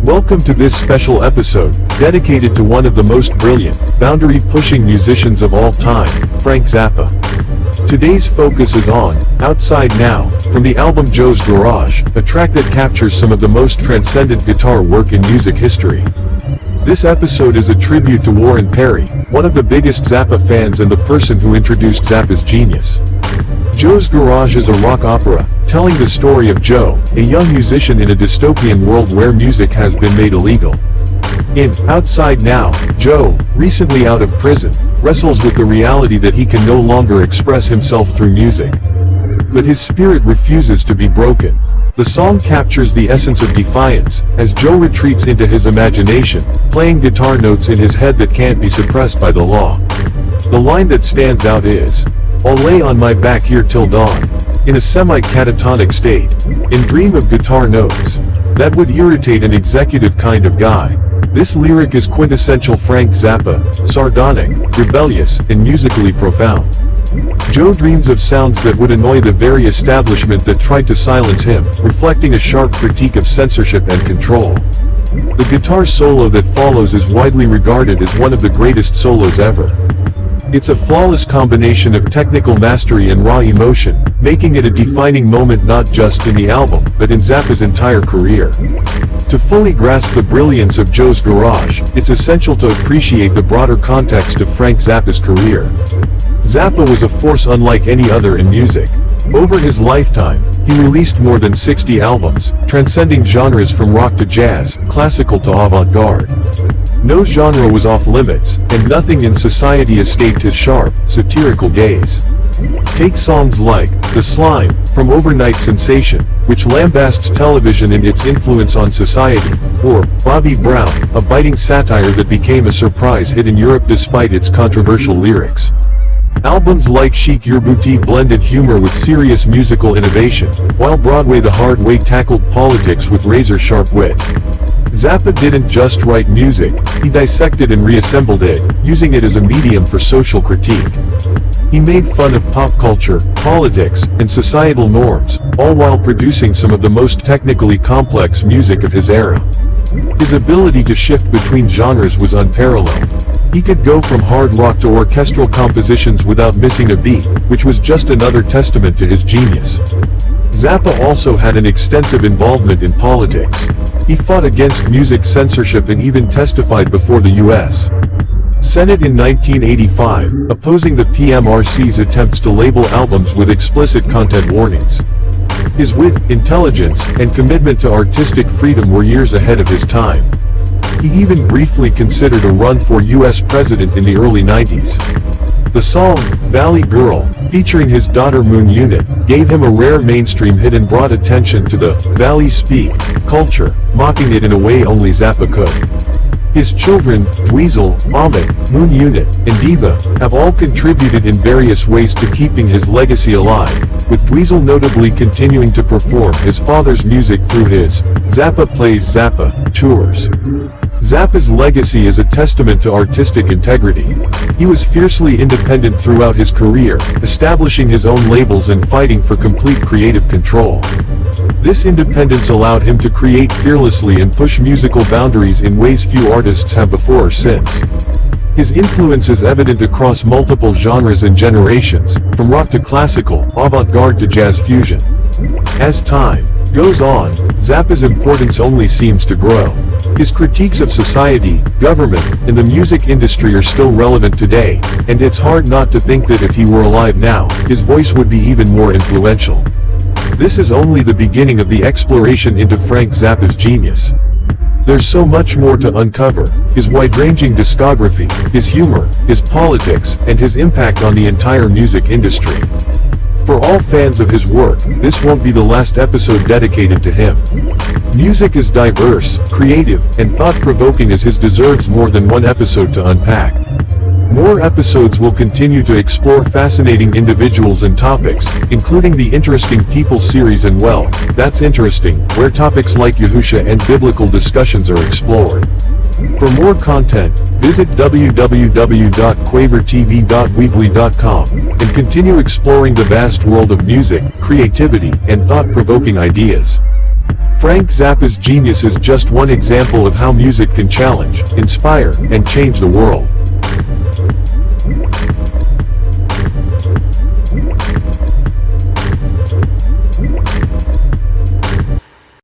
Welcome to this special episode, dedicated to one of the most brilliant, boundary-pushing musicians of all time, Frank Zappa. Today's focus is on Outside Now, from the album Joe's Garage, a track that captures some of the most transcendent guitar work in music history. This episode is a tribute to Warren Perry, one of the biggest Zappa fans and the person who introduced Zappa's genius. Joe's Garage is a rock opera, telling the story of Joe, a young musician in a dystopian world where music has been made illegal. In Outside Now, Joe, recently out of prison, wrestles with the reality that he can no longer express himself through music. But his spirit refuses to be broken. The song captures the essence of defiance, as Joe retreats into his imagination, playing guitar notes in his head that can't be suppressed by the law. The line that stands out is, "I'll lay on my back here till dawn," in a semi-catatonic state, in dream of guitar notes. That would irritate an executive kind of guy. This lyric is quintessential Frank Zappa, sardonic, rebellious, and musically profound. Joe dreams of sounds that would annoy the very establishment that tried to silence him, reflecting a sharp critique of censorship and control. The guitar solo that follows is widely regarded as one of the greatest solos ever. It's a flawless combination of technical mastery and raw emotion, making it a defining moment not just in the album, but in Zappa's entire career. To fully grasp the brilliance of Joe's Garage, it's essential to appreciate the broader context of Frank Zappa's career. Zappa was a force unlike any other in music. Over his lifetime, he released more than 60 albums, transcending genres from rock to jazz, classical to avant-garde. No genre was off limits, and nothing in society escaped his sharp, satirical gaze. Take songs like The Slime, from Overnight Sensation, which lambasts television in its influence on society, or Bobby Brown, a biting satire that became a surprise hit in Europe despite its controversial lyrics. Albums like Chic Your Booty blended humor with serious musical innovation, while Broadway the Hard Way tackled politics with razor-sharp wit. Zappa didn't just write music, he dissected and reassembled it, using it as a medium for social critique. He made fun of pop culture, politics, and societal norms, all while producing some of the most technically complex music of his era. His ability to shift between genres was unparalleled. He could go from hard rock to orchestral compositions without missing a beat, which was just another testament to his genius. Zappa also had an extensive involvement in politics. He fought against music censorship and even testified before the U.S. Senate in 1985, opposing the PMRC's attempts to label albums with explicit content warnings. His wit, intelligence, and commitment to artistic freedom were years ahead of his time. He even briefly considered a run for U.S. president in the early 90s. The song, Valley Girl, featuring his daughter Moon Unit, gave him a rare mainstream hit and brought attention to the Valley Speak culture, mocking it in a way only Zappa could. His children, Dweezil, Amit, Moon Unit, and Diva, have all contributed in various ways to keeping his legacy alive, with Dweezil notably continuing to perform his father's music through his Zappa Plays Zappa tours. Zappa's legacy is a testament to artistic integrity. He was fiercely independent throughout his career, establishing his own labels and fighting for complete creative control. This independence allowed him to create fearlessly and push musical boundaries in ways few artists have before or since. His influence is evident across multiple genres and generations, from rock to classical, avant-garde to jazz fusion. As time goes on, Zappa's importance only seems to grow. His critiques of society, government, and the music industry are still relevant today, and it's hard not to think that if he were alive now, his voice would be even more influential. This is only the beginning of the exploration into Frank Zappa's genius. There's so much more to uncover: his wide-ranging discography, his humor, his politics, and his impact on the entire music industry. For all fans of his work, this won't be the last episode dedicated to him. Music is diverse, creative, and thought-provoking as his deserves more than one episode to unpack. More episodes will continue to explore fascinating individuals and topics, including the Interesting People series and Well, That's Interesting, where topics like Yahusha and biblical discussions are explored. For more content, visit www.quavertv.weebly.com and continue exploring the vast world of music, creativity, and thought-provoking ideas. Frank Zappa's genius is just one example of how music can challenge, inspire, and change the world.